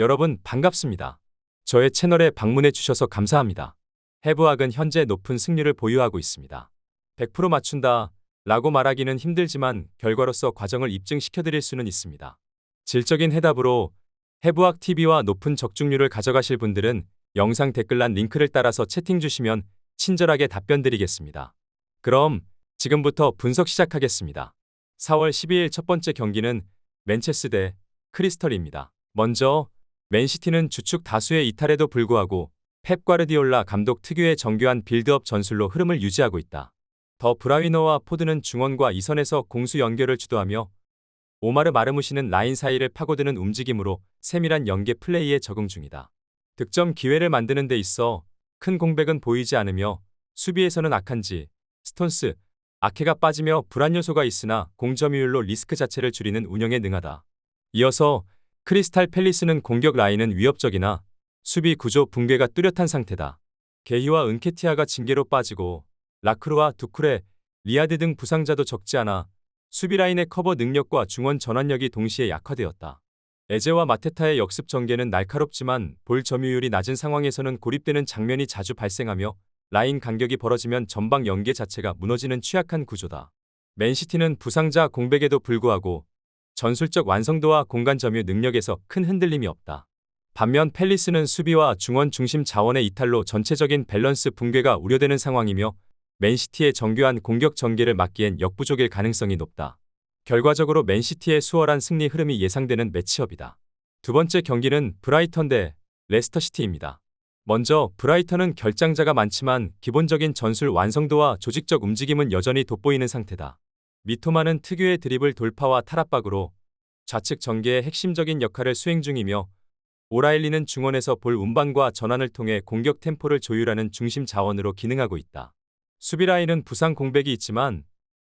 여러분 반갑습니다. 저의 채널에 방문해 주셔서 감사합니다. 해부학은 현재 높은 승률을 보유하고 있습니다. 100% 맞춘다 라고 말하기는 힘들지만 결과로서 과정을 입증시켜 드릴 수는 있습니다. 질적인 해답으로 해부학 TV와 높은 적중률을 가져가실 분들은 영상 댓글란 링크를 따라서 채팅 주시면 친절하게 답변 드리겠습니다. 그럼 지금부터 분석 시작하겠습니다. 4월 12일 첫 번째 경기는 맨체스 대 크리스털입니다. 먼저 맨시티는 주축 다수의 이탈에도 불구하고 펩 과르디올라 감독 특유의 정교한 빌드업 전술로 흐름을 유지하고 있다. 더 브라위너와 포드는 중원과 이선에서 공수 연결을 주도하며 오마르 마르무시는 라인 사이를 파고드는 움직임으로 세밀한 연계 플레이에 적응 중이다. 득점 기회를 만드는 데 있어 큰 공백은 보이지 않으며 수비에서는 아칸지, 스톤스, 아케가 빠지며 불안 요소가 있으나 공점유율로 리스크 자체를 줄이는 운영에 능하다. 이어서 크리스탈 팰리스는 공격 라인은 위협적이나 수비 구조 붕괴가 뚜렷한 상태다. 게히와 은케티아가 징계로 빠지고 라크루와 두쿠레, 리아드 등 부상자도 적지 않아 수비 라인의 커버 능력과 중원 전환력이 동시에 약화되었다. 에제와 마테타의 역습 전개는 날카롭지만 볼 점유율이 낮은 상황에서는 고립되는 장면이 자주 발생하며 라인 간격이 벌어지면 전방 연계 자체가 무너지는 취약한 구조다. 맨시티는 부상자 공백에도 불구하고 전술적 완성도와 공간 점유 능력에서 큰 흔들림이 없다. 반면 팰리스는 수비와 중원 중심 자원의 이탈로 전체적인 밸런스 붕괴가 우려되는 상황이며 맨시티의 정교한 공격 전개를 막기엔 역부족일 가능성이 높다. 결과적으로 맨시티의 수월한 승리 흐름이 예상되는 매치업이다. 두 번째 경기는 브라이턴 대 레스터시티입니다. 먼저 브라이턴은 결장자가 많지만 기본적인 전술 완성도와 조직적 움직임은 여전히 돋보이는 상태다. 미토마는 특유의 드리블 돌파와 탈압박으로 좌측 전개의 핵심적인 역할을 수행 중이며 오라일리는 중원에서 볼 운반과 전환을 통해 공격 템포를 조율하는 중심 자원으로 기능하고 있다. 수비 라인은 부상 공백이 있지만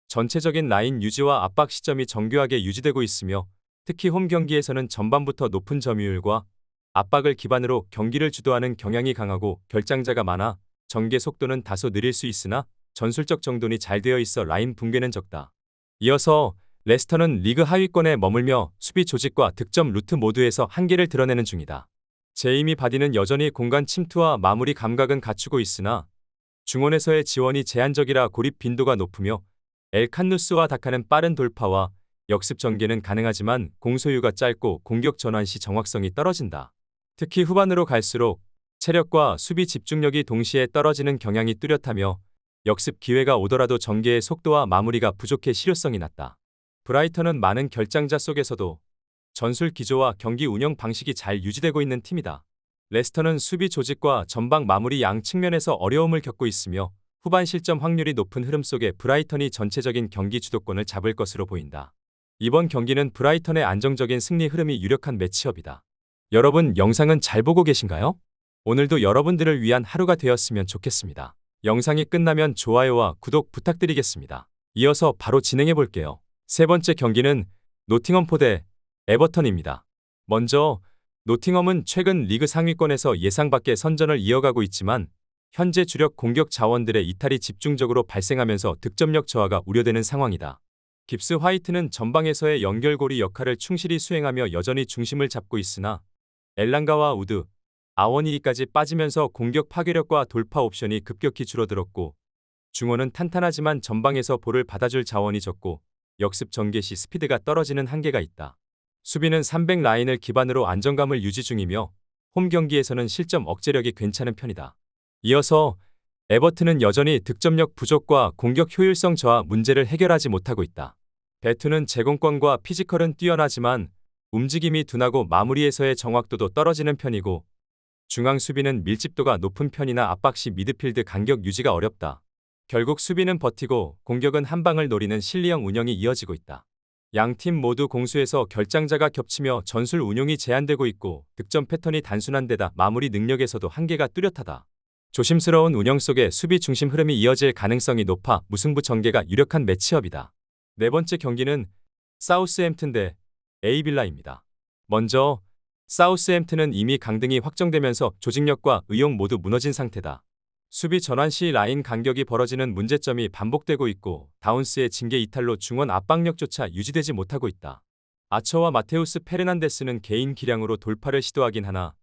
전체적인 라인 유지와 압박 시점이 정교하게 유지되고 있으며 특히 홈 경기에서는 전반부터 높은 점유율과 압박을 기반으로 경기를 주도하는 경향이 강하고 결장자가 많아 전개 속도는 다소 느릴 수 있으나 전술적 정돈이 잘 되어 있어 라인 붕괴는 적다. 이어서 레스터는 리그 하위권에 머물며 수비 조직과 득점 루트 모두에서 한계를 드러내는 중이다. 제이미 바디는 여전히 공간 침투와 마무리 감각은 갖추고 있으나 중원에서의 지원이 제한적이라 고립 빈도가 높으며 엘칸누스와 다카는 빠른 돌파와 역습 전개는 가능하지만 공소유가 짧고 공격 전환 시 정확성이 떨어진다. 특히 후반으로 갈수록 체력과 수비 집중력이 동시에 떨어지는 경향이 뚜렷하며 역습 기회가 오더라도 전개의 속도와 마무리가 부족해 실효성이 낮다. 브라이턴은 많은 결장자 속에서도 전술 기조와 경기 운영 방식이 잘 유지되고 있는 팀이다. 레스터는 수비 조직과 전방 마무리 양 측면에서 어려움을 겪고 있으며 후반 실점 확률이 높은 흐름 속에 브라이턴이 전체적인 경기 주도권을 잡을 것으로 보인다. 이번 경기는 브라이턴의 안정적인 승리 흐름이 유력한 매치업이다. 여러분 영상은 잘 보고 계신가요? 오늘도 여러분들을 위한 하루가 되었으면 좋겠습니다. 영상이 끝나면 좋아요와 구독 부탁드리겠습니다. 이어서 바로 진행해 볼게요. 세 번째 경기는 노팅엄 대 에버턴입니다. 먼저 노팅엄은 최근 리그 상위권에서 예상 밖의 선전을 이어가고 있지만 현재 주력 공격 자원들의 이탈이 집중적으로 발생하면서 득점력 저하가 우려되는 상황이다. 깁스 화이트는 전방에서의 연결고리 역할을 충실히 수행하며 여전히 중심을 잡고 있으나 엘랑가와 우드, 아워니까지 빠지면서 공격 파괴력과 돌파 옵션이 급격히 줄어들었고 중원은 탄탄하지만 전방에서 볼을 받아줄 자원이 적고 역습 전개 시 스피드가 떨어지는 한계가 있다. 수비는 300 라인을 기반으로 안정감을 유지 중이며 홈 경기에서는 실점 억제력이 괜찮은 편이다. 이어서 에버튼은 여전히 득점력 부족과 공격 효율성 저하 문제를 해결하지 못하고 있다. 배투는 제공권과 피지컬은 뛰어나지만 움직임이 둔하고 마무리에서의 정확도도 떨어지는 편이고 중앙 수비는 밀집도가 높은 편이나 압박 시 미드필드 간격 유지가 어렵다. 결국 수비는 버티고 공격은 한 방을 노리는 실리형 운영이 이어지고 있다. 양 팀 모두 공수에서 결장자가 겹치며 전술 운용이 제한되고 있고 득점 패턴이 단순한 데다 마무리 능력에서도 한계가 뚜렷하다. 조심스러운 운영 속에 수비 중심 흐름이 이어질 가능성이 높아 무승부 전개가 유력한 매치업이다. 네 번째 경기는 사우스햄튼 대 에이빌라입니다. 먼저 사우스햄튼은 이미 강등이 확정되면서 조직력과 의욕 모두 무너진 상태다. 수비 전환 시 라인 간격이 벌어지는 문제점이 반복되고 있고 다운스의 징계 이탈로 중원 압박력조차 유지되지 못하고 있다. 아처와 마테우스 페르난데스는 개인 기량으로 돌파를 시도하긴 하나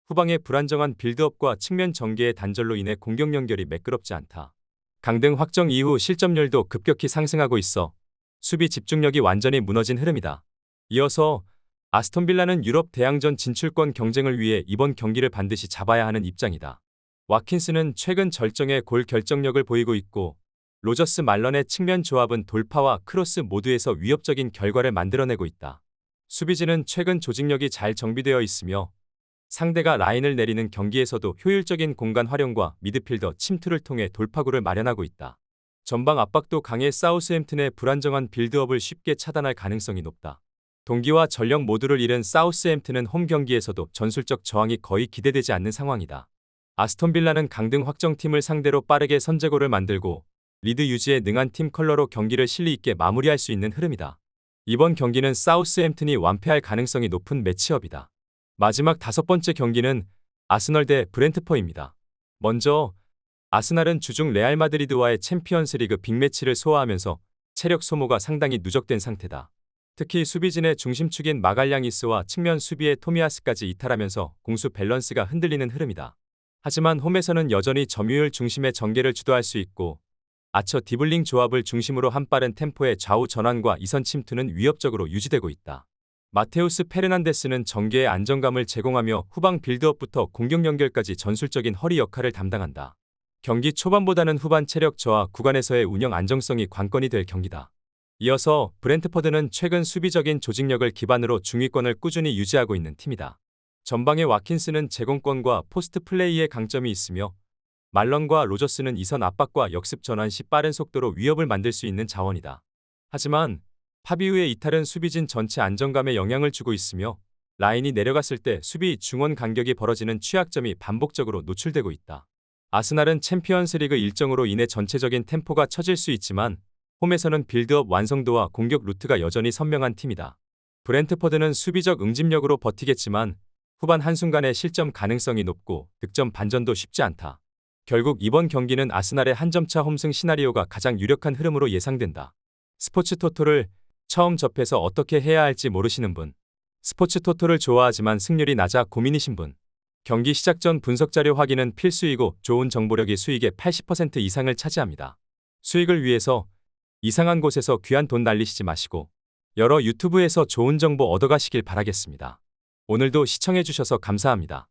후방의 불안정한 빌드업과 측면 전개의 단절로 인해 공격 연결이 매끄럽지 않다. 강등 확정 이후 실점률도 급격히 상승하고 있어 수비 집중력이 완전히 무너진 흐름이다. 이어서 아스톤 빌라는 유럽 대항전 진출권 경쟁을 위해 이번 경기를 반드시 잡아야 하는 입장이다. 와킨스는 최근 절정의 골 결정력을 보이고 있고 로저스 말런의 측면 조합은 돌파와 크로스 모두에서 위협적인 결과를 만들어내고 있다. 수비진은 최근 조직력이 잘 정비되어 있으며 상대가 라인을 내리는 경기에서도 효율적인 공간 활용과 미드필더 침투를 통해 돌파구를 마련하고 있다. 전방 압박도 강해 사우스햄튼의 불안정한 빌드업을 쉽게 차단할 가능성이 높다. 동기와 전력 모두를 잃은 사우스햄튼은 홈 경기에서도 전술적 저항이 거의 기대되지 않는 상황이다. 아스톤 빌라는 강등 확정팀을 상대로 빠르게 선제골을 만들고 리드 유지에 능한 팀 컬러로 경기를 실리 있게 마무리할 수 있는 흐름이다. 이번 경기는 사우스햄튼이 완패할 가능성이 높은 매치업이다. 마지막 5번째 경기는 아스널 대 브렌트퍼입니다. 먼저 아스날은 주중 레알 마드리드와의 챔피언스리그 빅매치를 소화하면서 체력 소모가 상당히 누적된 상태다. 특히 수비진의 중심축인 마갈량이스와 측면 수비의 토미아스까지 이탈하면서 공수 밸런스가 흔들리는 흐름이다. 하지만 홈에서는 여전히 점유율 중심의 전개를 주도할 수 있고 아처 디블링 조합을 중심으로 한 빠른 템포의 좌우 전환과 이선 침투는 위협적으로 유지되고 있다. 마테우스 페르난데스는 전개의 안정감을 제공하며 후방 빌드업부터 공격 연결까지 전술적인 허리 역할을 담당한다. 경기 초반보다는 후반 체력 저하 구간에서의 운영 안정성이 관건이 될 경기다. 이어서 브렌트퍼드는 최근 수비적인 조직력을 기반으로 중위권을 꾸준히 유지하고 있는 팀이다. 전방의 와킨스는 제공권과 포스트 플레이의 강점이 있으며 말런과 로저스는 이선 압박과 역습 전환 시 빠른 속도로 위협을 만들 수 있는 자원이다. 하지만 파비우의 이탈은 수비진 전체 안정감에 영향을 주고 있으며 라인이 내려갔을 때 수비 중원 간격이 벌어지는 취약점이 반복적으로 노출되고 있다. 아스날은 챔피언스리그 일정으로 인해 전체적인 템포가 처질 수 있지만 홈에서는 빌드업 완성도와 공격 루트가 여전히 선명한 팀이다. 브렌트퍼드는 수비적 응집력으로 버티겠지만 후반 한순간에 실점 가능성이 높고 득점 반전도 쉽지 않다. 결국 이번 경기는 아스날의 한 점차 홈승 시나리오가 가장 유력한 흐름으로 예상된다. 스포츠 토토를 처음 접해서 어떻게 해야 할지 모르시는 분, 스포츠 토토를 좋아하지만 승률이 낮아 고민이신 분, 경기 시작 전 분석 자료 확인은 필수이고 좋은 정보력이 수익의 80% 이상을 차지합니다. 수익을 위해서 이상한 곳에서 귀한 돈 날리시지 마시고 여러 유튜브에서 좋은 정보 얻어가시길 바라겠습니다. 오늘도 시청해주셔서 감사합니다.